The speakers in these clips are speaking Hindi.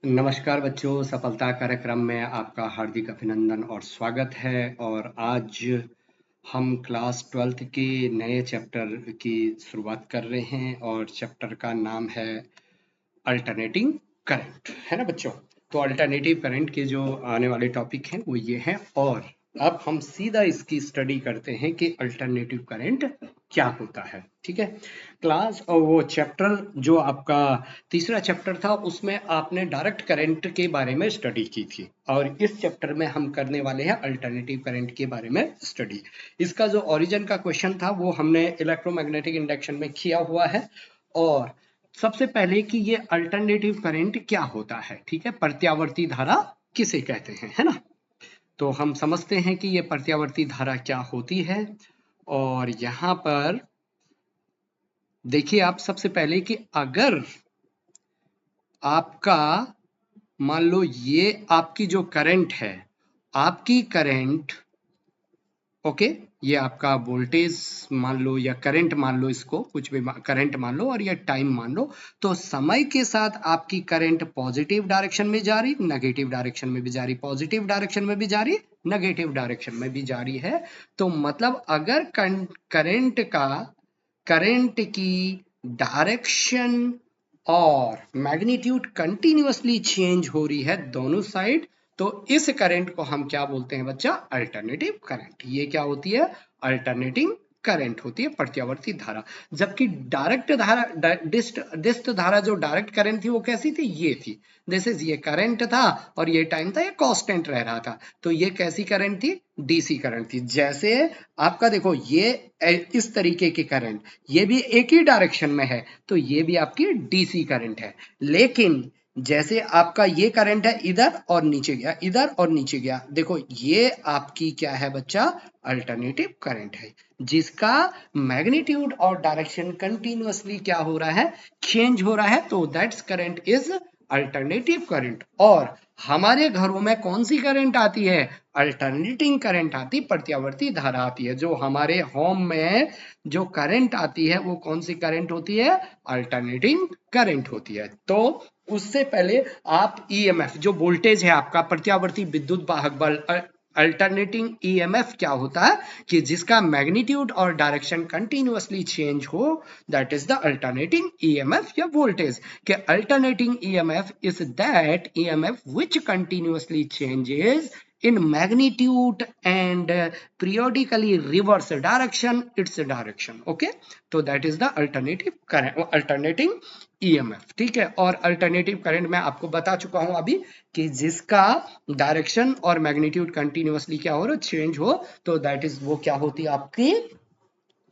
नमस्कार बच्चों, सफलता कार्यक्रम में आपका हार्दिक अभिनंदन और स्वागत है। और आज हम क्लास 12th के नए चैप्टर की शुरुआत कर रहे हैं और चैप्टर का नाम है अल्टरनेटिंग करंट, है ना बच्चों। तो अल्टरनेटिव करंट के जो आने वाले टॉपिक हैं वो ये हैं और अब हम सीधा इसकी स्टडी करते हैं कि अल्टरनेटिव करंट क्या होता है। ठीक है क्लास, और वो चैप्टर जो आपका तीसरा चैप्टर था उसमें आपने डायरेक्ट करंट के बारे में स्टडी की थी और इस चैप्टर में हम करने वाले हैं अल्टरनेटिव करंट के बारे में स्टडी। इसका जो ओरिजिन का क्वेश्चन था वो हमने इलेक्ट्रोमैग्नेटिक इंडक्शन में किया हुआ है। और सबसे पहले कि ये अल्टरनेटिव करंट क्या होता है, ठीक है, प्रत्यावर्ती धारा किसे कहते हैं, है ना। तो हम समझते हैं कि ये प्रत्यावर्ती धारा क्या होती है। और यहां पर देखिए आप सबसे पहले कि अगर आपका मान लो ये आपकी जो करंट है, आपकी करंट, ओके, ये आपका वोल्टेज मान लो या करंट मान लो, इसको कुछ भी करंट मान लो और ये टाइम मान लो। तो समय के साथ आपकी करंट पॉजिटिव डायरेक्शन में जा रही, नेगेटिव डायरेक्शन में भी जा रही, पॉजिटिव डायरेक्शन में भी जा रही, नेगेटिव डायरेक्शन में भी जा रही है। तो मतलब अगर करंट की डायरेक्शन और मैग्नीट्यूड कंटिन्यूअसली चेंज हो रही है दोनों साइड, तो इस करंट को हम क्या बोलते हैं बच्चा, अल्टरनेटिव करंट। ये क्या होती है, अल्टरनेटिंग करंट होती है, प्रत्यावर्ती धारा। जबकि डायरेक्ट धारा, डिस्ट धारा जो डायरेक्ट करंट थी वो कैसी थी, ये थी, जैसे ये करंट था और ये टाइम था, ये कांस्टेंट रह रहा था। तो ये कैसी करंट थी, डीसी करंट थी। जैसे आपका देखो ये इस तरीके की करंट, ये भी एक ही डायरेक्शन में है तो ये भी आपकी डीसी करंट है। लेकिन जैसे आपका ये करंट है, इधर और नीचे गया, इधर और नीचे गया, देखो ये आपकी क्या है बच्चा, अल्टरनेटिव करंट है, जिसका मैग्नीट्यूड और डायरेक्शन कंटिन्यूअसली क्या हो रहा है, चेंज हो रहा है। तो that's current is alternative current. और हमारे घरों में कौन सी करंट आती है, अल्टरनेटिंग करंट आती, प्रत्यावर्ती धारा आती है। जो हमारे होम में जो करंट आती है वो कौन सी करंट होती है, अल्टरनेटिंग करंट होती है। तो उससे पहले आप ईएमएफ, जो वोल्टेज है आपका, प्रत्यावर्ती विद्युत वाहक बल, अल्टरनेटिंग ईएमएफ क्या होता है कि जिसका मैग्नीट्यूड और डायरेक्शन कंटिन्यूअसली चेंज हो, that is the alternating EMF या वोल्टेज। कि alternating EMF is that EMF which continuously changes in magnitude and periodically reverse direction its direction, okay। तो that is the alternative current, alternating EMF, ठीक है। और अल्टरनेटिव करंट मैं आपको बता चुका हूं अभी कि जिसका डायरेक्शन और मैग्नीट्यूड कंटिन्यूअसली क्या हो रहा, चेंज हो, तो दैट इज वो क्या होती है, आपकी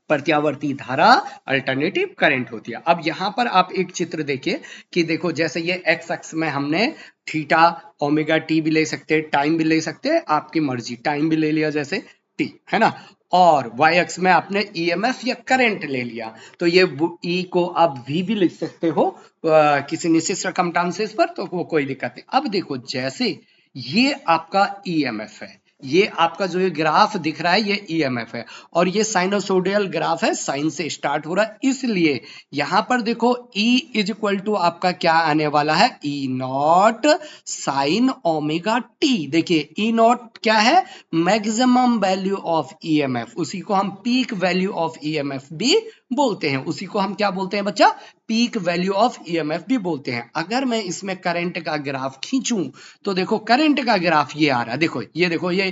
प्रत्यावर्ती धारा, अल्टरनेटिव करंट होती है। अब यहां पर आप एक चित्र देखिए कि देखो जैसे ये एक्स अक्ष में हमने थीटा ओमेगा टी भी ले सकते हैं, टाइम भी ले सकते हैं, आपकी मर्जी, टाइम भी ले लिया जैसे टी, है ना। और वाई अक्ष में आपने ईएमएफ या करंट ले लिया, तो ये ई को आप वी भी लिख सकते हो किसी निश्चित सर्कमस्टांसेस पर, तो वो कोई दिक्कत नहीं। अब देखो जैसे ये आपका ईएमएफ है, ये आपका जो ये ग्राफ दिख रहा है ये ईएमएफ है, और ये साइनोसोडियल ग्राफ है, साइन से स्टार्ट हो रहा है, इसलिए यहां पर देखो E इज इक्वल टू आपका क्या आने वाला है, ई नॉट साइन ओमेगा टी। देखिए ई नॉट क्या है, मैक्सिमम वैल्यू ऑफ ईएमएफ, उसी को हम पीक वैल्यू ऑफ ईएमएफ भी बोलते हैं, उसी को हम क्या बोलते हैं बच्चा, पीक वैल्यू ऑफ ईएमएफ भी बोलते हैं। अगर मैं इसमें करंट का ग्राफ खींचूं तो देखो करंट का ग्राफ ये आ रहा है, देखो ये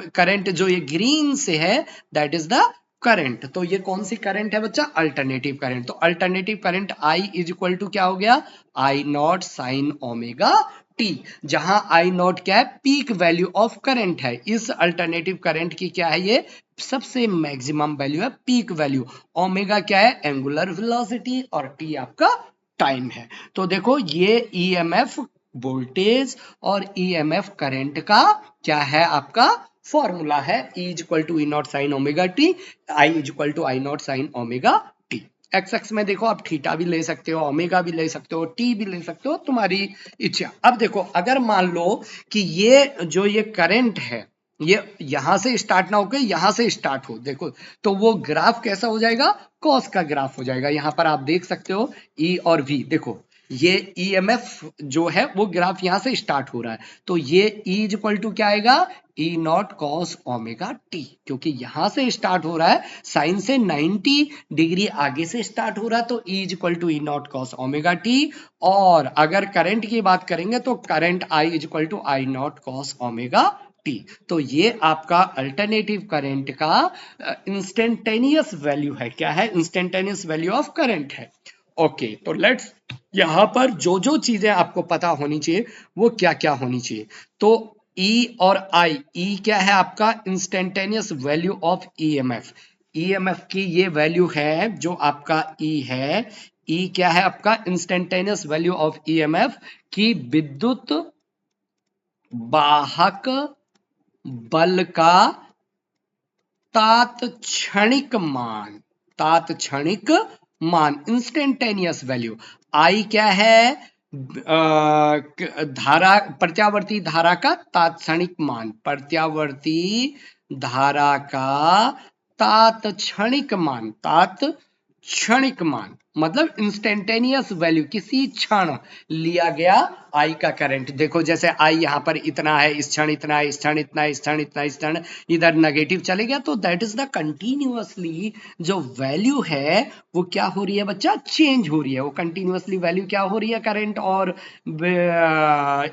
करंट जो ये ग्रीन से है, दैट इज द करंट। तो ये कौन सी करंट है बच्चा, अल्टरनेटिव करंट। तो alternative current I is equal to क्या हो गया, I not sine omega t, जहां आई नॉट क्या है, पीक वैल्यू ऑफ करंट है। इस अल्टरनेटिव करंट की क्या है, ये सबसे मैक्सिमम वैल्यू है, पीक वैल्यू। ओमेगा क्या है, एंगुलर वेलोसिटी, और टी आपका टाइम है। तो देखो ये ईएमएफ वोल्टेज और ईएमएफ करंट का क्या है, आपका फॉर्मूला है, E is equal to E nought sine omega t, I is equal to I not sine omega t. X x में देखो आप थीटा भी ले सकते हो, ओमेगा भी ले सकते हो, टी भी ले सकते हो, तुम्हारी इच्छा। अब देखो अगर मान लो कि ये जो ये करंट है ये यहां से स्टार्ट ना होकर यहां से स्टार्ट हो, देखो तो वो ग्राफ कैसा हो जाएगा, कॉस का ग्राफ हो जाएगा। यहां पर आप देख सकते हो ई और वी, देखो ये ईएमएफ जो है वो ग्राफ यहां से स्टार्ट हो रहा है, तो ये E इज इक्वल टू क्या आएगा, E nought cos omega T, क्योंकि यहां से स्टार्ट हो रहा है, साइन से 90 डिग्री आगे से स्टार्ट हो रहा है, तो E is equal to E nought cos omega t. और अगर करंट की बात करेंगे तो current I is equal to I nought cos omega t. तो ये आपका अल्टरनेटिव करंट का इंस्टेंटेनियस वैल्यू है। क्या है? इंस्टेंटेनियस वैल्यू ऑफ करंट है। ओके, तो लेट्स यहां पर जो जो चीजें आपको पता होनी चाहिए वो क्या क्या होनी चाहिए। तो E और I, E क्या है आपका instantaneous value of EMF. EMF की ये वैल्यू है जो आपका E है। E क्या है आपका इंस्टेंटेनियस वैल्यू ऑफ ईएमएफ की विद्युत वाहक बल का तात्क्षणिक मान, तात्क्षणिक मान, इंस्टेंटेनियस वैल्यू। आई क्या है? धारा, प्रत्यावर्ती धारा का तात्क्षणिक मान, प्रत्यावर्ती धारा का तात्क्षणिक मान, तात्क्षणिक मान मतलब इंस्टेंटेनियस वैल्यू, किसी क्षण लिया गया आई का करंट। देखो जैसे आई यहाँ पर इतना है, इस क्षण इतना है, इस क्षण इतना है, इस क्षण इतना, इस क्षण इधर नेगेटिव चले गया, तो दैट इज द कंटिन्यूअसली जो वैल्यू है वो क्या हो रही है बच्चा, चेंज हो रही है। वो कंटिन्यूअसली वैल्यू क्या हो रही है, करंट और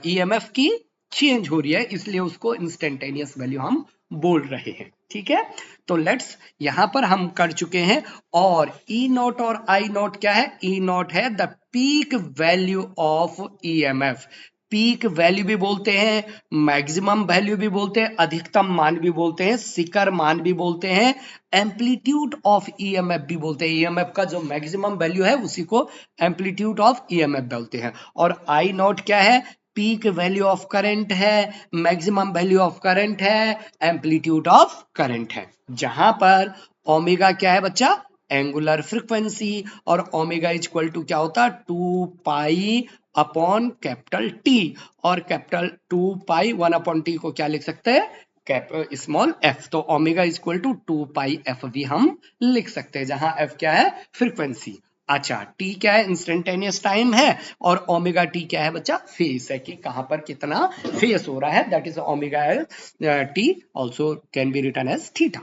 ईएमएफ की चेंज हो रही है, इसलिए उसको इंस्टेंटेनियस वैल्यू हम बोल रहे हैं। ठीक है, तो लेट्स यहां पर हम कर चुके हैं। और ई नॉट और आई नॉट क्या है? ई नॉट है the peak value of EMF. Peak value भी बोलते हैं, मैक्सिमम वैल्यू भी बोलते हैं, अधिकतम मान भी बोलते हैं, शिखर मान भी बोलते हैं, एम्पलीट्यूड ऑफ ईएमएफ भी बोलते हैं। ईएमएफ का जो मैक्सिमम वैल्यू है उसी को एम्पलीट्यूड ऑफ ईएमएफ बोलते हैं। और आई नॉट क्या है? पीक वैल्यू ऑफ करंट है, मैक्सिमम वैल्यू ऑफ करंट है, एम्पलीट्यूड ऑफ करंट है। जहां पर ओमेगा क्या है बच्चा? Angular frequency. और ओमेगा इज इक्वल टू क्या होता है? 2 पाई अपॉन कैपिटल टी। और कैपिटल 2 पाई 1 अपॉन टी को क्या लिख सकते हैं? Small F. तो omega is equal to 2 pi F भी हम लिख सकते हैं, जहां एफ क्या है? फ्रीक्वेंसी। अच्छा, टी क्या है? इंस्टेंटेनियस टाइम है। और ओमेगा टी क्या है बच्चा? फेस है, कि कहां पर कितना फेस हो रहा है, that is omega t, also can be written as theta.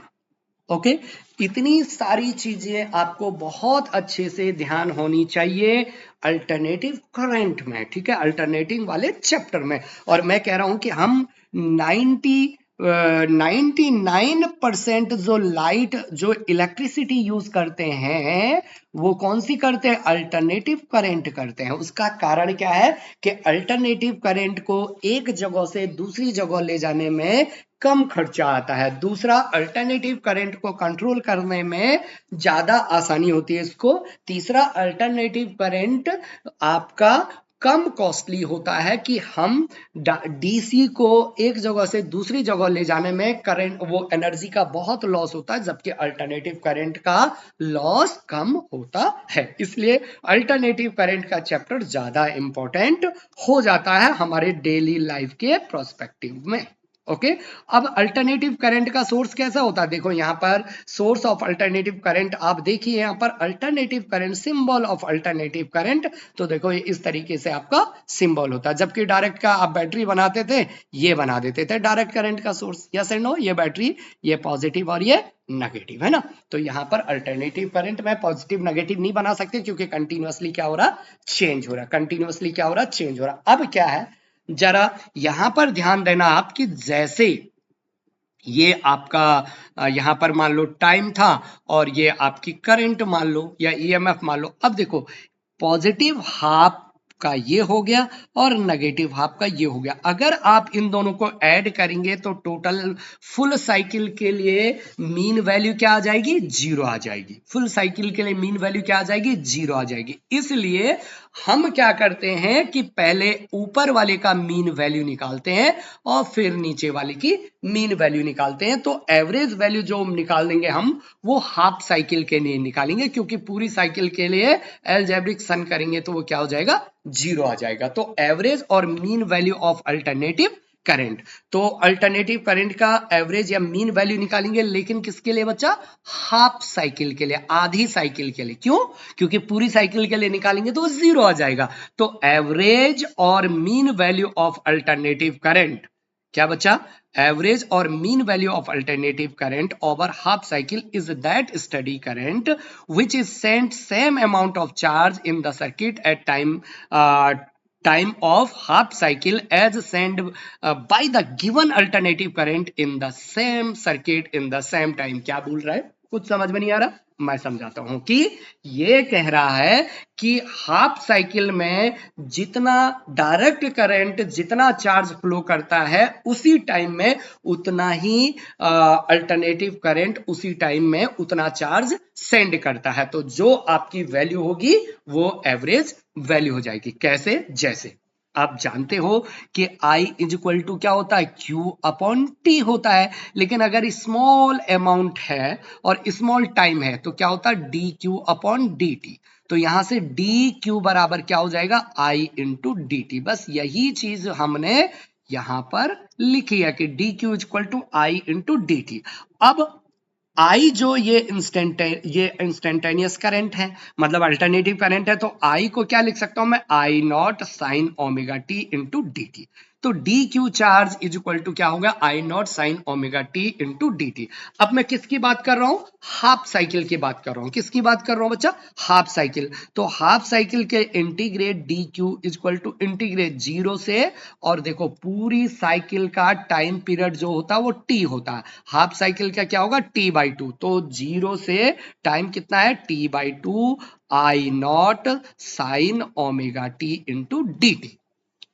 Okay, इतनी सारी चीजें आपको बहुत अच्छे से ध्यान होनी चाहिए अल्टरनेटिव करंट में। ठीक है, अल्टरनेटिंग वाले चैप्टर में। और मैं कह रहा हूं कि हम 99% जो लाइट, जो इलेक्ट्रिसिटी यूज करते हैं वो कौन सी करते हैं? अल्टरनेटिव करंट करते हैं। उसका कारण क्या है कि अल्टरनेटिव करंट को एक जगह से दूसरी जगह ले जाने में कम खर्चा आता है। दूसरा, अल्टरनेटिव करंट को कंट्रोल करने में ज्यादा आसानी होती है इसको। तीसरा, अल्टरनेटिव करंट आपका कम कॉस्टली होता है, कि हम डीसी को एक जगह से दूसरी जगह ले जाने में करंट, वो एनर्जी का बहुत लॉस होता है, जबकि अल्टरनेटिव करंट का लॉस कम होता है। इसलिए अल्टरनेटिव करंट का चैप्टर ज्यादा इंपॉर्टेंट हो जाता है हमारे डेली लाइफ के प्रोस्पेक्टिव में। ओके, अब अल्टरनेटिव करंट का सोर्स कैसा होता है? देखो यहाँ पर सोर्स ऑफ अल्टरनेटिव करंट आप देखिए, यहाँ पर alternative current, symbol of alternative current, तो देखो ये इस तरीके से आपका सिंबल होता है। जबकि डायरेक्ट का आप बैटरी बनाते थे, ये बना देते थे डायरेक्ट करंट का सोर्स। यस एंड नो, ये बैटरी, ये पॉजिटिव और ये नेगेटिव है ना। तो यहाँ पर अल्टरनेटिव करंट में पॉजिटिव नेगेटिव नहीं बना सकते, क्योंकि कंटिन्यूअसली क्या हो रहा? चेंज हो रहा। कंटिन्यूअसली क्या हो रहा? चेंज हो रहा। अब क्या है, जरा यहां पर ध्यान देना आप, कि जैसे ये आपका यहां पर मान लो टाइम था, और ये आपकी करंट मान लो, या ईएमएफ मान लो। अब देखो, पॉजिटिव हाफ का ये हो गया और नेगेटिव हाफ का ये हो गया। अगर आप इन दोनों को ऐड करेंगे तो टोटल फुल साइकिल के लिए मीन वैल्यू क्या आ जाएगी? 0 आ जाएगी। फुल साइकिल के लिए मीन वैल्यू क्या आ जाएगी? 0 आ जाएगी। इसलिए हम क्या करते हैं कि पहले ऊपर वाले का मीन वैल्यू निकालते हैं और फिर नीचे वाले की मीन वैल्यू निकालते हैं। तो एवरेज वैल्यू जो निकाल देंगे हम, वो हाफ साइकिल के लिए निकालेंगे, क्योंकि पूरी साइकिल के लिए अलजेब्रिक सन करेंगे तो वो क्या हो जाएगा? 0 आ जाएगा। तो एवरेज और mean value of alternative current. तो अल्टरनेटिव करंट का एवरेज या मीन वैल्यू निकालेंगे, लेकिन किसके लिए बच्चा? हाफ साइकिल के लिए, आधी साइकिल के लिए। क्यों? क्योंकि पूरी साइकिल के लिए निकालेंगे तो वो जीरो आ जाएगा। तो एवरेज और mean value of alternative current, क्या बच्चा? Average or mean value of alternative current over half cycle is that steady current which is sent same amount of charge in the circuit at time of half cycle as sent by the given alternative current in the same circuit in the same time। क्या बोल रहा है? कुछ समझ में नहीं आ रहा? मैं समझाता हूं कि ये कह रहा है कि हाफ साइकिल में जितना डायरेक्ट करंट, जितना चार्ज फ्लो करता है उसी टाइम में उतना ही अल्टरनेटिव करंट उसी टाइम में उतना चार्ज सेंड करता है। तो जो आपकी वैल्यू होगी वो एवरेज वैल्यू हो जाएगी। कैसे? जैसे आप जानते हो कि I इज इक्वल टू क्या होता है? Q अपॉन T होता है। लेकिन अगर स्मॉल अमाउंट है और स्मॉल टाइम है तो क्या होता है? DQ upon DT। तो यहां से DQ बराबर क्या हो जाएगा? I into DT। बस यही चीज हमने यहां पर लिखी है कि DQ is equal to I into DT। अब आई जो ये इंस्टेंटेनियस करंट है, मतलब अल्टरनेटिव करंट है, तो आई को क्या लिख सकता हूं मैं? I not sine omega T into D T. तो D Q charge is equal to क्या होगा? I not sine omega T into D T. अब मैं किसकी बात कर रहा हूं? हाफ साइकिल की बात कर रहा हूं। किसकी बात कर रहा हूं बच्चा? Half cycle. तो हाफ साइकिल के integrate d q is equal to integrate zero से, और देखो पूरी साइकिल का टाइम पीरियड जो होता है वो टी होता है। हाफ साइकिल का क्या होगा? T by two. तो जीरो से टाइम कितना है? T by two I not sine omega T into D t.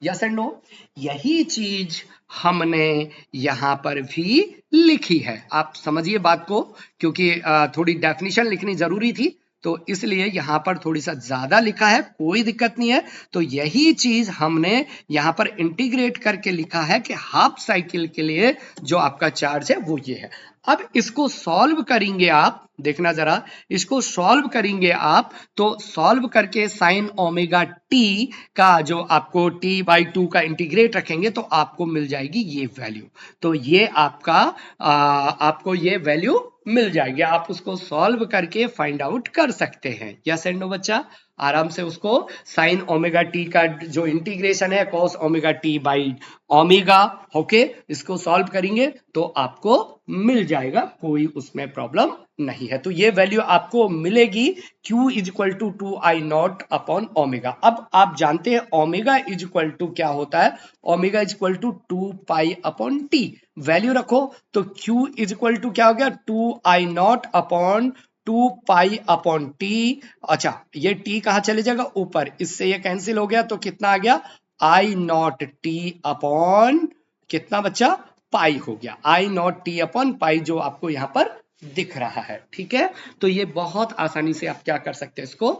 Yes and no? यही चीज हमने यहां पर भी लिखी है। आप समझिए बात को, क्योंकि थोड़ी डेफिनेशन लिखनी जरूरी थी तो इसलिए यहां पर थोड़ी सा ज्यादा लिखा है, कोई दिक्कत नहीं है। तो यही चीज हमने यहां पर इंटीग्रेट करके लिखा है कि हाफ साइकिल के लिए जो आपका चार्ज है वो ये है। अब इसको सॉल्व करेंगे आप, देखना जरा, इसको सॉल्व करेंगे आप तो सॉल्व करके साइन ओमेगा टी का जो आपको टी बाई टू का इंटीग्रेट रखेंगे तो आपको मिल जाएगी ये वैल्यू। तो ये आपका आपको ये वैल्यू मिल जाएगी। आप उसको सॉल्व करके फाइंड आउट कर सकते हैं। यस एंड नो बच्चा? आराम से उसको साइन ओमेगा टी का जो इंटीग्रेशन है cos omega T by omega, okay, इसको सॉल्व करेंगे तो आपको मिल जाएगा, कोई उसमें प्रॉब्लम नहीं है। तो ये वैल्यू आपको मिलेगी Q is equal to two I nought upon omega. अब आप जानते हैं ओमेगा इज इक्वल टू क्या होता है? Omega is equal to two pi upon t. Value रखो तो Q इज इक्वल टू क्या हो गया? Two I nought upon two pi upon t. अच्छा, ये टी कहां चले जाएगा? ऊपर, इससे ये कैंसिल हो गया तो कितना आ गया? आई नॉट टी अपॉन कितना बच्चा? पाई हो गया। I naught T upon pi जो आपको यहां पर दिख रहा है। ठीक है? तो ये बहुत आसानी से आप क्या कर सकते हैं? इसको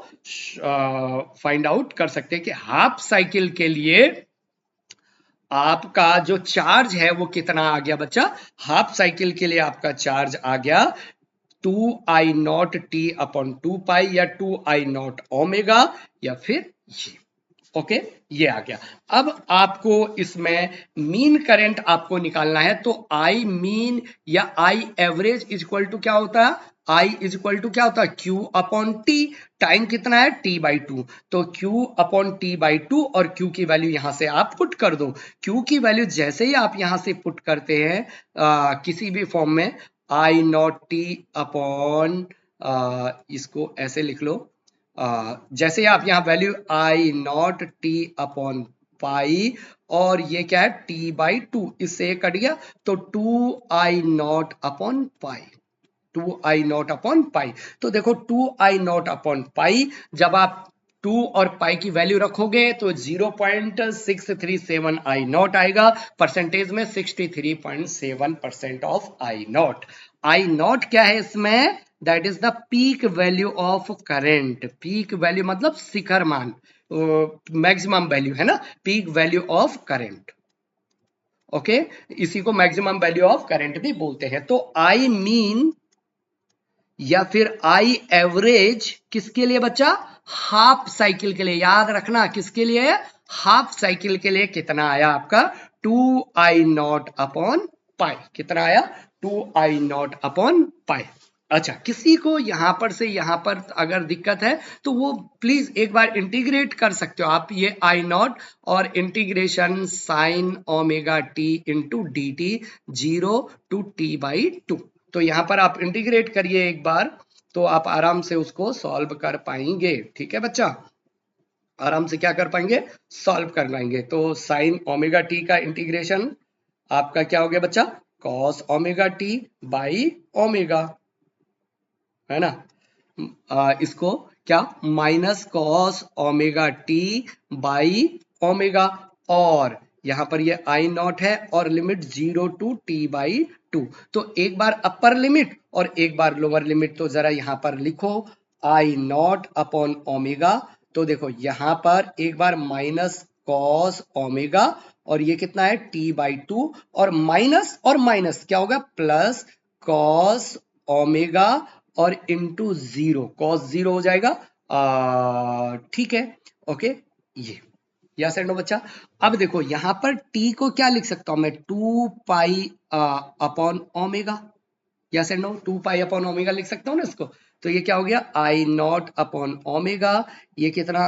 फाइंड आउट कर सकते हैं कि हाफ साइकिल के लिए आपका जो चार्ज है वो कितना आ गया बच्चा? हाफ साइकिल के लिए आपका चार्ज आ गया two I naught T upon two pi, या टू आई नॉट ओमेगा, या फिर ये। ओके, ये आ गया। अब आपको इसमें मीन करंट आपको निकालना है, तो आई मीन या I average is equal to क्या होता है? आई इज इक्वल टू क्या होता है? Q upon T. टाइम कितना है? T by two. तो Q upon T by to, और Q की वैल्यू यहां से आप पुट कर दो। Q की वैल्यू जैसे ही आप यहां से पुट करते हैं किसी भी फॉर्म में, आई नॉट टी अपॉन, इसको ऐसे लिख लो, जैसे आप यहां वैल्यू आई नॉट टी अपॉन पाई, और ये क्या है? टी बाई टू, इससे ये कट गया तो two I nought upon pi, two I nought upon pi. तो देखो two I nought upon pi, जब आप टू और पाई की वैल्यू रखोगे तो 0.637 आई नॉट आएगा। परसेंटेज में 63.7% of I not. I naught क्या है इसमें? That is the peak value of current. Peak value मतलब शिखर मान, मैक्सिमम वैल्यू है ना, peak value of current. Okay, इसी को मैक्सिमम वैल्यू ऑफ करंट भी बोलते हैं। तो आई मीन या फिर आई एवरेज किसके लिए बच्चा? हाफ साइकिल के लिए। याद रखना किसके लिए? हाफ साइकिल के लिए कितना आया आपका? 2I0 upon pi. कितना आया? 2I0 upon pi. अच्छा, किसी को यहां पर से यहां पर अगर दिक्कत है तो वो प्लीज एक बार इंटीग्रेट कर सकते हो आप ये I0 और integration sign omega T into D T 0 to t/2। तो यहां पर आप इंटीग्रेट करिए एक बार, तो आप आराम से उसको सॉल्व कर पाएंगे। ठीक है बच्चा, आराम से क्या कर पाएंगे? सॉल्व कर पाएंगे। तो साइन ओमेगा टी का इंटीग्रेशन आपका क्या हो गया बच्चा? Cos omega T by omega, है ना। इसको क्या? Minus cos omega T by omega, और यहां पर ये I0 है और लिमिट 0 to t/2। तो एक बार अपर लिमिट और एक बार लोअर लिमिट, तो जरा यहां पर लिखो I0 अपॉन ओमेगा। तो देखो यहां पर एक बार माइनस कॉस ओमेगा और ये कितना है? t/2, और माइनस क्या होगा? प्लस कॉस ओमेगा और इंटू 0, कॉस 0 हो जाएगा। ठीक है, ओके, ये यस एंड नो बच्चा। अब देखो यहां पर t को क्या लिख सकता हूं मैं? 2 pi upon omega. Yes and no, 2 pi upon omega लिख सकता हूं ना इसको। तो ये क्या हो गया? I0 upon omega. ये कितना?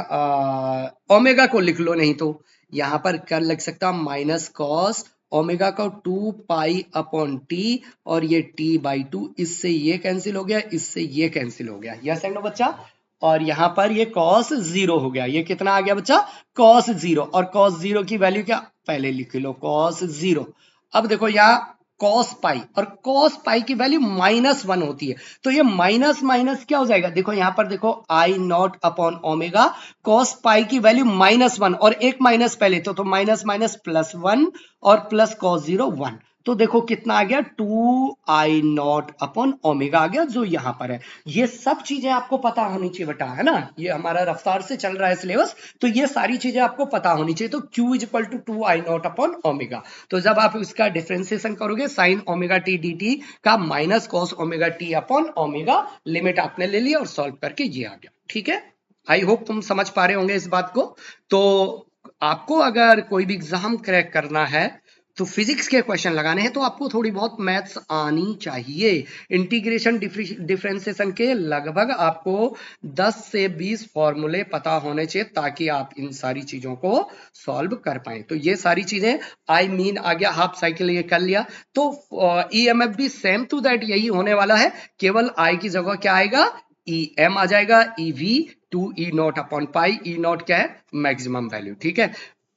ओमेगा को लिख लो, नहीं तो यहां पर क्या लिख सकता हूं? माइनस कॉस ओमेगा को 2 पाई अपॉन टी, और ये t/2, इससे ये कैंसिल हो गया, इससे ये कैंसिल हो गया। यस एंड नो बच्चा। और यहां पर ये cos 0 हो गया। ये कितना आ गया बच्चा? cos 0, और cos 0 की वैल्यू क्या? पहले लिख लो cos 0। अब देखो यहाँ cos पाई, और cos पाई की वैल्यू -1 होती है। तो ये माइनस माइनस क्या हो जाएगा? देखो यहां पर देखो I0 अपॉन ओमेगा, cos पाई की वैल्यू -1 और एक माइनस पहले, तो माइनस माइनस +1 और प्लस cos 0 1। तो देखो कितना आ गया? 2I0 अपॉन ओमेगा आ गया, जो यहां पर है। ये सब चीजें आपको पता होनी चाहिए बेटा, है ना। ये हमारा रफ्तार से चल रहा है सिलेबस, तो ये सारी चीजें आपको पता होनी चाहिए। तो Q equal to 2I0 upon omega. तो जब आप इसका डिफरेंशिएशन करोगे sine omega T D T का minus cos omega T upon omega, limit आपने ले लिया और सॉल्व करके ये आ गया। ठीक है, आई होप तुम समझ पा रहे होंगे इस बात को। तो आपको अगर कोई भी एग्जाम क्रैक करना है तो फिजिक्स के क्वेश्चन लगाने हैं, तो आपको थोड़ी बहुत मैथ्स आनी चाहिए। इंटीग्रेशन डिफरेंशिएशन के लगभग आपको 10 से 20 फॉर्मूले पता होने चाहिए, ताकि आप इन सारी चीजों को सॉल्व कर पाए। तो ये सारी चीजें आई मीन आ गया, हाफ साइकिल ये कर लिया। तो ईएमएफ भी सेम टू दैट यही होने वाला है, केवल आई की जगह क्या आएगा? EM आ जाएगा, EV 2E0 upon pi. E0 क्या है? Maximum value. ठीक है,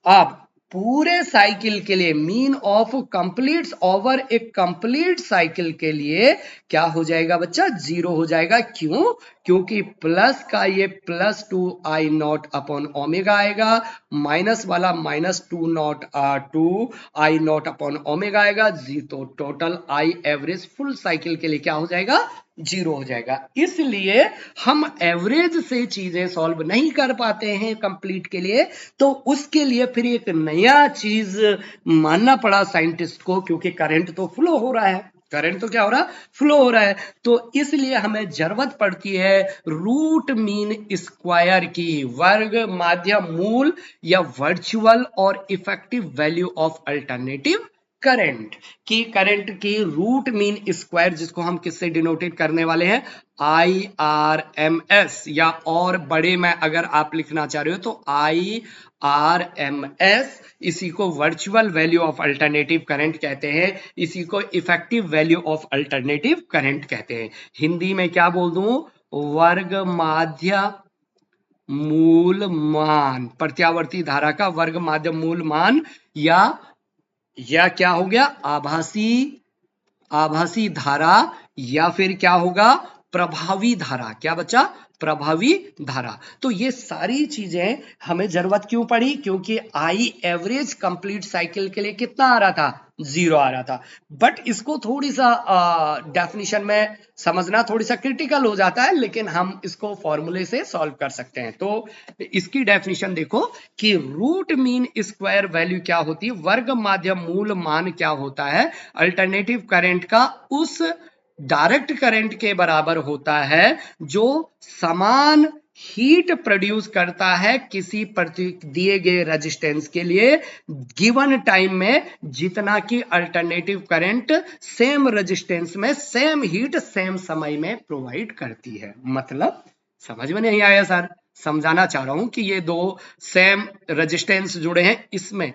अब पूरे साइकिल के लिए mean of complete over A complete cycle के लिए क्या हो जाएगा बच्चा? 0 हो जाएगा। क्यों? क्योंकि प्लस का ये +2I0 अपॉन ओमेगा आएगा, माइनस वाला -2I0 अपॉन ओमेगा आएगा। तो total I average full cycle के लिए क्या हो जाएगा? 0 हो जाएगा। इसलिए हम एवरेज से चीजें सॉल्व नहीं कर पाते हैं कंप्लीट के लिए, तो उसके लिए फिर एक नया चीज मानना पड़ा साइंटिस्ट को, क्योंकि करंट तो फ्लो हो रहा है। करंट तो क्या हो रहा? फ्लो हो रहा है। तो इसलिए हमें जरूरत पड़ती है रूट मीन स्क्वायर की, वर्ग माध्य मूल या वर्चुअल और effective value of alternative current की रूट मीन स्क्वायर, जिसको हम किससे डिनोटेट करने वाले हैं? IRMS, या और बड़े में अगर आप लिखना चाह रहे हो तो IRMS। इसी को virtual value of alternative current कहते हैं, इसी को effective value of alternative current कहते हैं। हिंदी में क्या बोल दूं? वर्ग माध्य मूल मान, प्रत्यावर्ती धारा का वर्ग माध्य मूल मान, या क्या हो गया? आभासी धारा, या फिर क्या होगा? प्रभावी धारा। क्या बच्चा? प्रभावी धारा। तो ये सारी चीजें हमें जरूरत क्यों पड़ी? क्योंकि आई एवरेज कंप्लीट साइकिल के लिए कितना आ रहा था? 0 आ रहा था। बट इसको थोड़ी सा डेफिनेशन में समझना थोड़ी सा क्रिटिकल हो जाता है, लेकिन हम इसको फॉर्मूले से सॉल्व कर सकते हैं। तो इसकी डेफिनेशन देखो कि रूट मीन स्क्वायर वैल्यू क्या होती है? वर्ग माध्य मूल मान क्या होता है? अल्टरनेटिव करंट का उस डायरेक्ट करंट के बराबर होता है जो समान हीट प्रोड्यूस करता है किसी दिए गए रेजिस्टेंस के लिए गिवन टाइम में, जितना कि अल्टरनेटिव करंट सेम रेजिस्टेंस में सेम हीट सेम समय में प्रोवाइड करती है। मतलब समझ में नहीं आया सर? समझाना चाह रहा हूं कि ये दो सेम रेजिस्टेंस जुड़े हैं, इसमें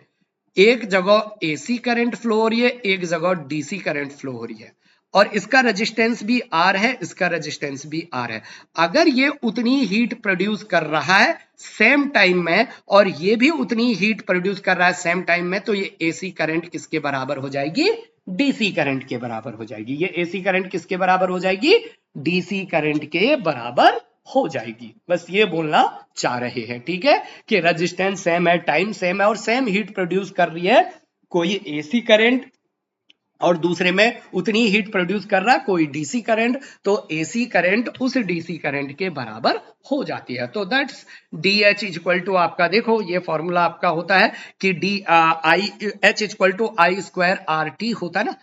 एक जगह एसी करंट फ्लो हो रही है, एक जगह डीसी करंट फ्लो हो रही है, और इसका रेजिस्टेंस भी आर है, इसका रेजिस्टेंस भी आर है। अगर ये उतनी हीट प्रोड्यूस कर रहा है सेम टाइम में और ये भी उतनी हीट प्रोड्यूस कर रहा है सेम टाइम में, तो ये एसी करंट किसके बराबर हो जाएगी? डीसी करंट के बराबर हो जाएगी। ये एसी करंट किसके बराबर हो जाएगी? डीसी करंट के बराबर हो जाएगी। बस ये बोलना चाह रहे हैं, ठीक है, कि रेजिस्टेंस सेम है, टाइम सेम है और सेम हीट प्रोड्यूस कर रही है। कोई एसी करंट और दूसरे में उतनी हीट प्रोड्यूस कर रहा है कोई डीसी करंट, तो एसी करंट उस डीसी करंट के बराबर हो जाती है। तो that's D H equal to आपका, देखो ये फॉर्मूला आपका होता है कि D I H equal to I square R t होता है ना,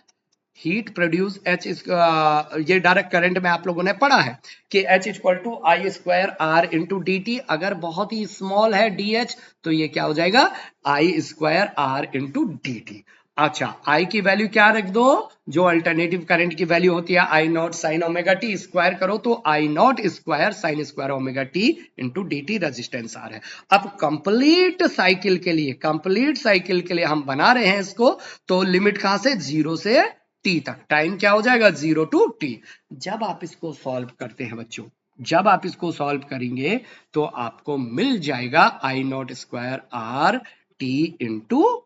हीट प्रोड्यूस एच, ये डायरेक्ट करंट में आप लोगों ने पढ़ा है कि H equal to I square R into D t. अगर बहुत ही स्मॉल है डी एच तो ये क्या हो जाएगा? I square R into D T. अच्छा, आई की वैल्यू क्या रख दो? जो अल्टरनेटिव करंट की वैल्यू होती है I not sine omega T, square करो तो I naught square sine square omega T into D T resistance R है। अब कंप्लीट साइकिल के लिए, कंप्लीट साइकिल के लिए हम बना रहे हैं इसको, तो लिमिट कहां से? 0 से टी तक। टाइम क्या हो जाएगा? 0 टू टी। जब आप इसको सॉल्व करते हैं बच्चों, जब आप इसको सॉल्व करेंगे तो आपको मिल जाएगा I naught square R T into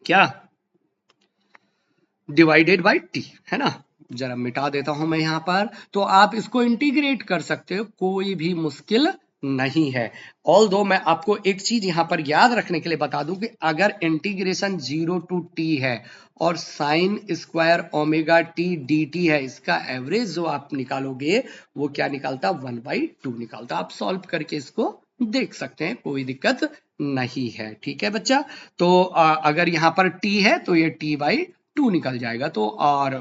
क्या? डिवाइडेड बाई टी, है ना। जरा मिटा देता हूं मैं यहां पर, तो आप इसको इंटीग्रेट कर सकते हो, कोई भी मुश्किल नहीं है। ऑल दो मैं आपको एक चीज यहां पर याद रखने के लिए बता दूं कि अगर इंटीग्रेशन 0 टू टी है और sign square omega T D T है, इसका एवरेज जो आप निकालोगे वो क्या निकालता? 1/2 निकालता। आप सॉल्व करके इसको देख सकते हैं, कोई दिक्कत नहीं है, ठीक है बच्चा। तो अगर यहां पर टी है तो ये t/2 निकल जाएगा, तो और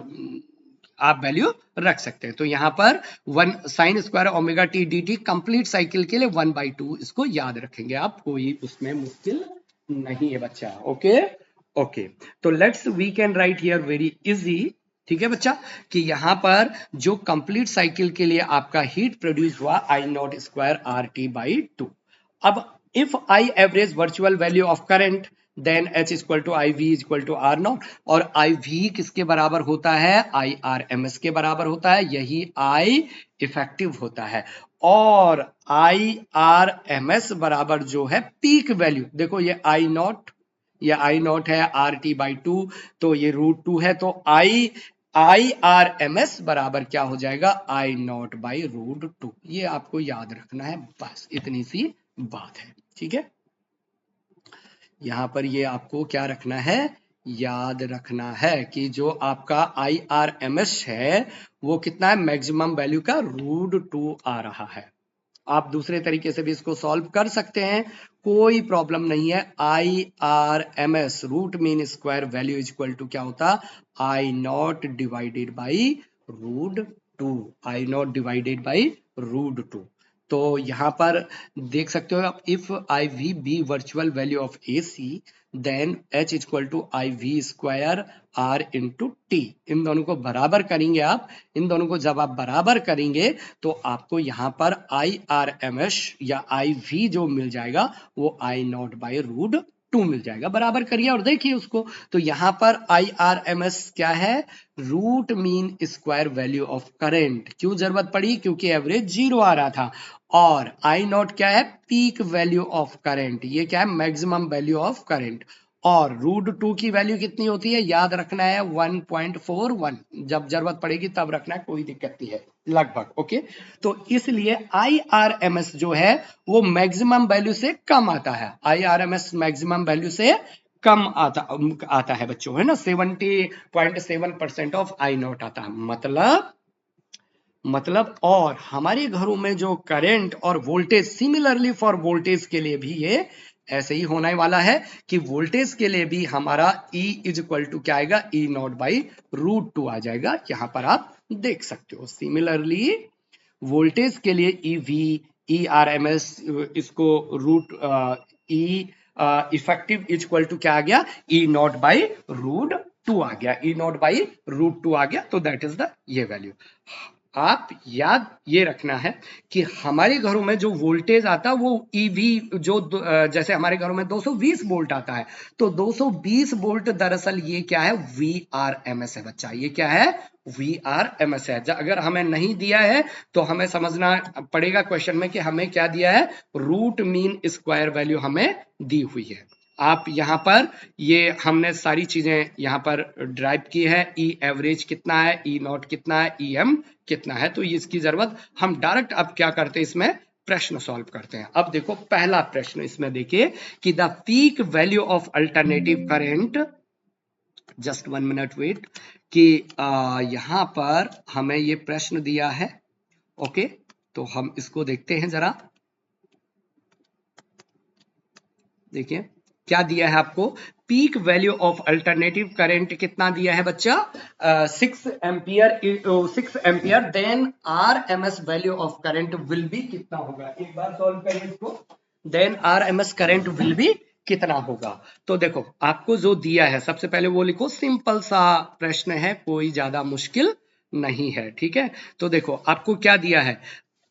आप वैल्यू रख सकते हैं। तो यहां पर 1 sign square omega T D T complete cycle के लिए 1/2 इसको याद रखेंगे आप, कोई उसमें मुश्किल नहीं है बच्चा। ओके ओके, तो let's we can write here very easy, ठीक है बच्चा, कि यहां पर जो कंप्लीट साइकिल के लिए आपका हीट प्रोड्यूस हुआ I naught square R T by 2। अब if I average virtual value of current then H equal to I V equal to R naught, और आई वी किसके बराबर होता है? आई आर एम एस के बराबर होता है, यही आई इफेक्टिव होता है। और आई आर एम एस बराबर जो है पीक वैल्यू, देखो ये आई नॉट, ये आई नॉट है आर टी बाई 2, तो ये √2 है, तो आई आर एम एस बराबर क्या हो जाएगा? I not by √2। ये आपको याद रखना है, बस इतनी सी बात है, ठीक है। यहां पर ये आपको क्या रखना है? याद रखना है कि जो आपका आई आर एम एस है वो कितना है? मैक्सिमम वैल्यू का √2 आ रहा है। आप दूसरे तरीके से भी इसको सॉल्व कर सकते हैं, कोई प्रॉब्लम नहीं है। I R M S root mean square value equal to क्या होता? I naught divided by √2, I naught divided by √2। तो यहां पर देख सकते हो आप, if I V B virtual value of A C then H equal to I V square R into T. इन दोनों को बराबर करेंगे आप, इन दोनों को जब आप बराबर करेंगे तो आपको यहां पर आई आर एम एस या आई वी जो मिल जाएगा वो आई नॉट बाई √2 मिल जाएगा। बराबर करिए और देखिए उसको, तो यहां पर आई आर एम एस क्या है? Root mean square value of current. क्यों जरूरत पड़ी? क्योंकि एवरेज 0 आ रहा था। और आई नॉट क्या है? Peak value of current. ये क्या है? Maximum value of current. और √2 की वैल्यू कितनी होती है? याद रखना है 1.41। जब जरूरत पड़ेगी तब रखना है, कोई दिक्कत नहीं है, लगभग। ओके, तो इसलिए आई आर एम एस जो है वो मैक्सिमम वैल्यू से कम आता है। I R M S maximum value से कम आता है बच्चों, है ना। 70.7% ऑफ आई नॉट आता है। मतलब और हमारे घरों में जो करंट और वोल्टेज, सिमिलरली फॉर वोल्टेज के लिए भी ये ऐसे ही होने वाला है कि वोल्टेज के लिए भी हमारा E इज इक्वल टू क्या आएगा? E नॉट बाई √2 आ जाएगा। यहां पर आप देख सकते हो सिमिलरली वोल्टेज के लिए EV ERMS इसको root E effective equal to क्या आ गया, ई नॉट बाई रूट 2 आ गया, ई नॉट बाई रूट 2 आ गया। तो दैट इज द ये वैल्यू। आप याद ये रखना है कि हमारे घरों में जो वोल्टेज आता है वो ईवी जो जैसे हमारे घरों में 220 वोल्ट आता है, तो 220 वोल्ट दरअसल ये क्या है, VRMS है बच्चा। ये क्या है, VRMS है। अगर हमें नहीं दिया है तो हमें समझना पड़ेगा क्वेश्चन में कि हमें क्या दिया है, रूट मीन स्क्वायर वैल्यू हमें दी हुई है। आप यहाँ पर ये हमने सारी चीजें यहाँ पर ड्राइव की है। ई एवरेज कितना है, ई नॉट कितना है, ई एम कितना है, तो इसकी जरूरत हम डायरेक्ट अब क्या करते हैं, इसमें प्रश्न सॉल्व करते हैं। अब देखो पहला प्रश्न इसमें देखिए कि the peak value of alternative current, just 1 minute wait, कि यहां पर हमें ये प्रश्न दिया है। ओके, तो हम इसको देखते हैं जरा। देखिए क्या दिया है आपको, peak value of alternative current कितना दिया है बच्चा, 6 ampere, 6 ampere, then RMS value of current will be कितना होगा। एक बार सॉल्व करिए इसको, then RMS current will be कितना होगा। तो देखो आपको जो दिया है सबसे पहले वो लिखो, सिंपल सा प्रश्न है, कोई ज्यादा मुश्किल नहीं है, ठीक है। तो देखो आपको क्या दिया है,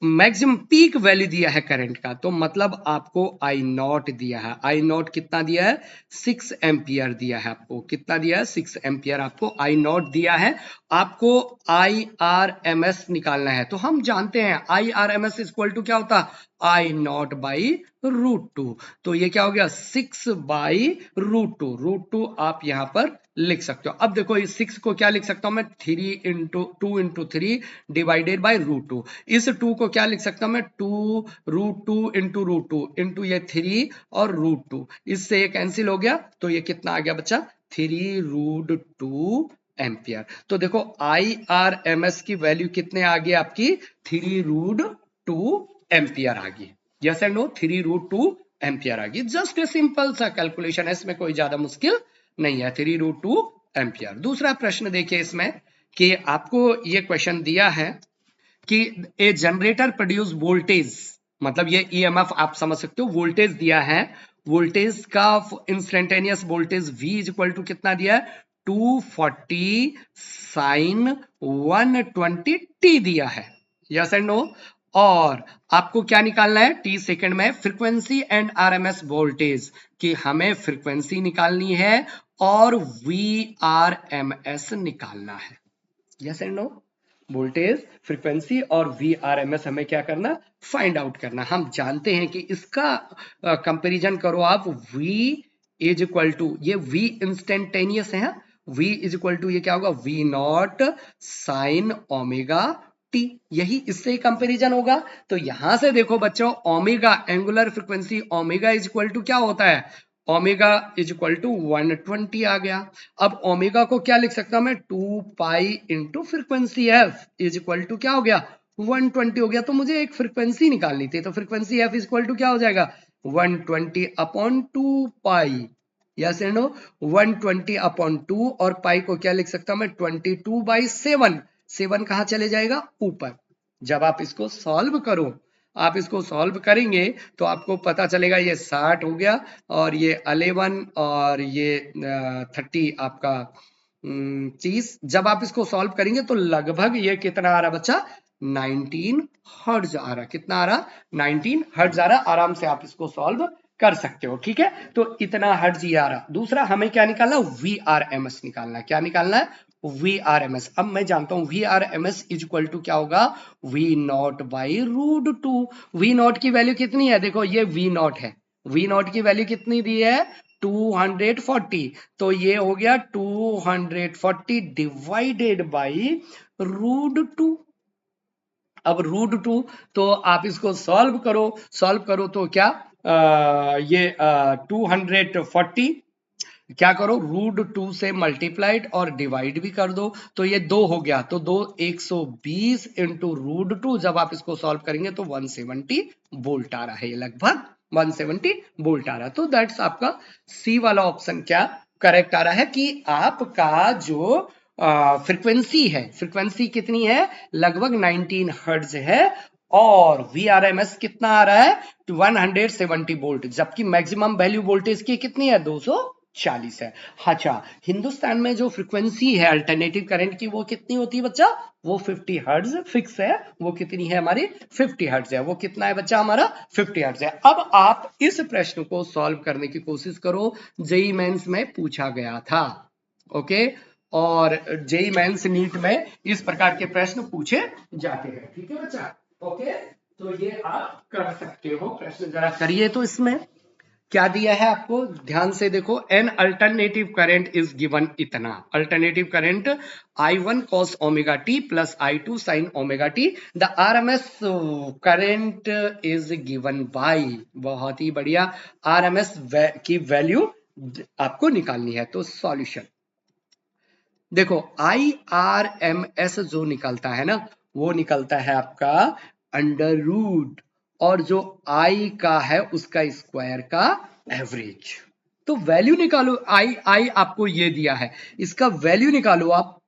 मैक्सिमम पीक वैल्यू दिया है करंट का, तो मतलब आपको आई नॉट दिया है। आई नॉट कितना दिया है, 6 एम्पियर दिया है आपको। कितना दिया है, 6 एम्पियर आपको आई नॉट दिया है। आपको IRMS निकालना है, तो हम जानते हैं IRMS इक्वल टू क्या होता है, आई नॉट बाई रूट 2। तो ये क्या हो गया, 6 बाई रूट 2। रूट 2 आप यहां पर लिख सकते हो। अब देखो इस 6 को क्या लिख सकता हूं मैं, 3 into 2 into 3 divided by root 2। इस 2 को क्या लिख सकता हूं मैं, 2 रूट 2 इंटू रूट 2 इंटू ये 3 और रूट 2, इससे ये कैंसिल हो गया, तो ये कितना आ गया बच्चा, 3 रूट 2 एम्पियर। तो देखो IRMS की वैल्यू कितने आ गई आपकी, 3 रूट 2 एम्पियर आ गई। Yes and no, 3 root 2 ampere आ गई। जस्ट ए सिंपल सा कैलकुलेशन है, इसमें कोई ज्यादा मुश्किल नहीं है, 3 रूट 2 एम्पियर। दूसरा प्रश्न देखिए इसमें कि आपको ये क्वेश्चन दिया है कि ए जनरेटर प्रोड्यूस वोल्टेज, मतलब ये EMF आप समझ सकते हो, वोल्टेज दिया है, वोल्टेज का instantaneous voltage V is equal to कितना दिया है, 240 साइन 120 t दिया है। Yes and no. और आपको क्या निकालना है, t सेकंड में फ्रीक्वेंसी एंड RMS वोल्टेज, कि हमें फ्रीक्वेंसी निकालनी है और VRMS निकालना है। Yes and no, voltage, frequency और VRMS हमें क्या करना, फाइंड आउट करना। हम जानते हैं कि इसका कंपैरिजन करो आप, V इज इक्वल टू, ये V इंस्टेंटेनियस है, V इज इक्वल टू ये क्या होगा, V nought sine omega t, यही इससे कंपैरिजन होगा। तो यहां से देखो बच्चों, omega angular frequency, omega is equal to क्या होता है, ओमेगा इज इक्वल टू 120 आ गया। अब ओमेगा को क्या लिख सकता हूं मैं, 2 pi into frequency f is equal to क्या हो गया, 120 हो गया। तो मुझे एक फ्रीक्वेंसी निकालनी थी, तो frequency f is equal to क्या हो जाएगा, 120 upon 2 pi. Yes and no, 120 upon 2 और पाई को क्या लिख सकता हूं मैं, 22 बाई 7। 7 कहां चले जाएगा, ऊपर। जब आप इसको सॉल्व करो, आप इसको सॉल्व करेंगे तो आपको पता चलेगा ये 60 हो गया, और ये 11 और ये 30 आपका 30। जब आप इसको सॉल्व करेंगे तो लगभग ये कितना आ रहा बच्चा, 19 हर्ट्ज आ रहा। कितना आ रहा, 19 हर्ट्ज आ रहा। आराम से आप इसको सॉल्व कर सकते हो, ठीक है। तो इतना हर्ट्ज ये आ रहा। दूसरा हमें क्या निकालना, VRMS निकालना है। क्या निकालना है, VRMS। अब मैं जानता हूं VRMS इज इक्वल टू क्या होगा, V nought by root 2। V nought की वैल्यू कितनी है, देखो ये V नॉट है, V नॉट की वैल्यू कितनी दी है, 240। तो ये हो गया 240 डिवाइडेड बाई रूट 2। अब रूट 2, तो आप इसको सॉल्व करो, सॉल्व करो तो क्या, ये 240 क्या करो, रूट 2 से मल्टीप्लाइड और डिवाइड भी कर दो, तो ये 2 हो गया। तो 2 120 इंटू रूट 2, जब आप इसको सॉल्व करेंगे तो 170 वोल्ट आ रहा है, ये लगभग 170 वोल्ट आ रहा है। तो दैट्स आपका सी वाला ऑप्शन क्या करेक्ट आ रहा है, कि आपका जो फ्रीक्वेंसी है, फ्रीक्वेंसी कितनी है, लगभग 19 हर्ट्ज है, और VRMS कितना आ रहा है 170 वोल्ट, जबकि मैक्सिमम वैल्यू वोल्टेज की कितनी है 240 है। अच्छा, हिंदुस्तान में जो फ्रीक्वेंसी है अल्टरनेटिव करंट की वो कितनी होती है बच्चा, वो 50 हर्ट्ज फिक्स है। वो कितनी है हमारी 50 हर्ट्ज है। वो कितना है बच्चा हमारा 50 हर्ट्ज है। अब आप इस प्रश्न को सॉल्व करने की कोशिश करो, जेई मेंस में पूछा गया था। ओके, और जेई मेंस नीट में इस प्रकार के प्रश्न पूछे जाते हैं। ठीक है बच्चा, ओके, तो ये आप कर सकते हो। प्रश्न जरा करिए तो इसमें क्या दिया है आपको, ध्यान से देखो। An alternative current is given इतना, alternative current I1 cos omega T plus I2 sin omega T, the RMS current is given by, बहुत ही बढ़िया, RMS की वैल्यू आपको निकालनी है। तो सॉल्यूशन देखो, IRMS जो निकलता है ना, वो निकलता है आपका अंडर रूट, और जो I का है उसका स्क्वायर का एवरेज। तो वैल्यू निकालो, आई आपको ये दिया है, इसका वैल्यू निकालो आप।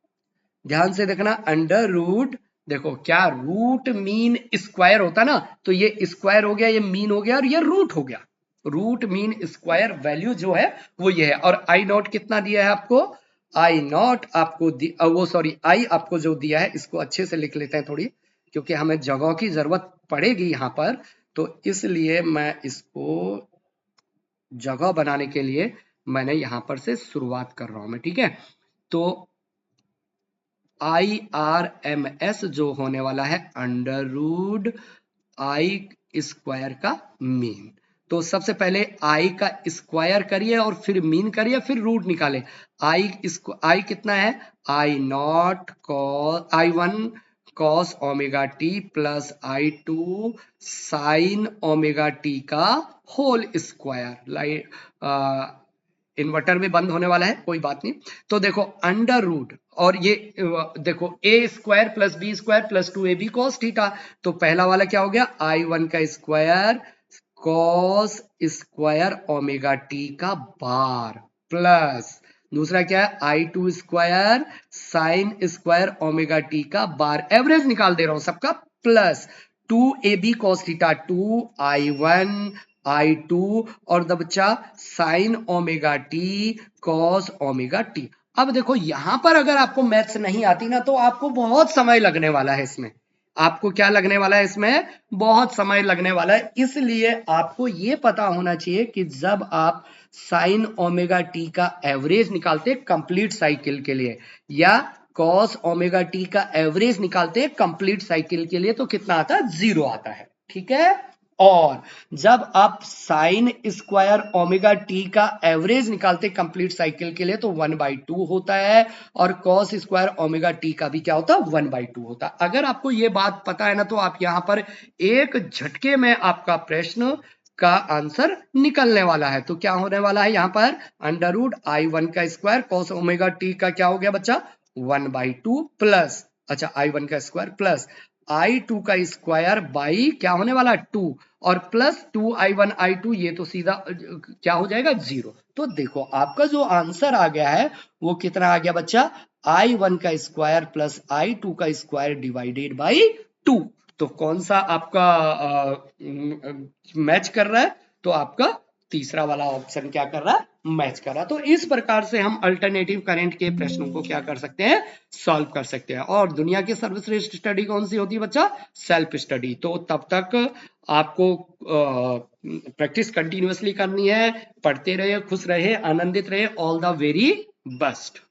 ध्यान से देखना, अंडर रूट, देखो क्या रूट मीन स्क्वायर होता ना, तो ये स्क्वायर हो गया, ये मीन हो गया, और ये रूट हो गया। रूट मीन स्क्वायर वैल्यू जो है वो ये है। और आई नॉट कितना दिया है आपको, आई नॉट आपको वो सॉरी, आई आपको जो दिया है, इसको अच्छे से लिख लेते हैं थोड़ी, क्योंकि हमें जगह की जरूरत पड़ेगी यहां पर, तो इसलिए मैं इसको जगह बनाने के लिए मैंने यहां पर से शुरुआत कर रहा हूं मैं। ठीक है, तो IRMS जो होने वाला है अंडर रूट आई स्क्वायर का मीन। तो सबसे पहले आई का स्क्वायर करिए और फिर मीन करिए, फिर रूट निकाले। आई कितना है, I1 cos omega T plus I2 sin omega T का होल स्क्वायर। इन्वर्टर में बंद होने वाला है, कोई बात नहीं। तो देखो अंडर रूट, और ये देखो A square plus B square plus 2ab cos theta, तो पहला वाला क्या हो गया, I1 का square cos square omega T का बार, प्लस दूसरा क्या है, I2 square sine square omega T का बार, एवरेज निकाल दे रहा हूं सबका, plus 2ab cos theta 2I1 I2, और द बच्चा sign omega T cos omega T. अब देखो यहां पर अगर आपको मैथ्स नहीं आती ना, तो आपको बहुत समय लगने वाला है इसमें। आपको क्या लगने वाला है इसमें, बहुत समय लगने वाला है। इसलिए आपको यह पता होना चाहिए कि जब आप साइन ओमेगा टी का एवरेज निकालते कंप्लीट साइकिल के लिए, या कॉस ओमेगा टी का एवरेज निकालते कंप्लीट साइकिल के लिए, तो कितना आता है, 0 आता है। ठीक है, और जब आप साइन स्क्वायर ओमेगा टी का एवरेज निकालते कंप्लीट साइकिल के लिए, तो 1/2 होता है, और कॉस स्क्वायर ओमेगा टी का भी क्या होता है, 1/2 होता है। अगर आपको ये बात पता है ना, तो आप यहां पर एक झटके में आपका प्रश्न का आंसर निकलने वाला है। तो क्या होने वाला है यहां पर, अंडर रूट I1 का स्क्वायर कॉस ओमेगा टी का क्या हो गया बच्चा 1/2 प्लस, अच्छा I1 का स्क्वायर प्लस I2 का स्क्वायर बाई क्या होने वाला 2, और प्लस 2I1 I2, ये तो सीधा क्या हो जाएगा 0। तो देखो आपका जो आंसर आ गया है वो कितना आ गया बच्चा, I1 का स्क्वायर प्लस I2 का स्क्वायर डिवाइडेड बाई 2। तो कौन सा आपका मैच कर रहा है, तो आपका तीसरा वाला ऑप्शन क्या कर रहा है, मैच कर रहा है। तो इस प्रकार से हम अल्टरनेटिव करंट के प्रश्नों को क्या कर सकते हैं, सॉल्व कर सकते हैं। और दुनिया की सर्वश्रेष्ठ स्टडी कौन सी होती है बच्चा, सेल्फ स्टडी। तो तब तक आपको प्रैक्टिस कंटिन्यूअसली करनी है, पढ़ते रहे, खुश रहे, आनंदित रहे। All the very best.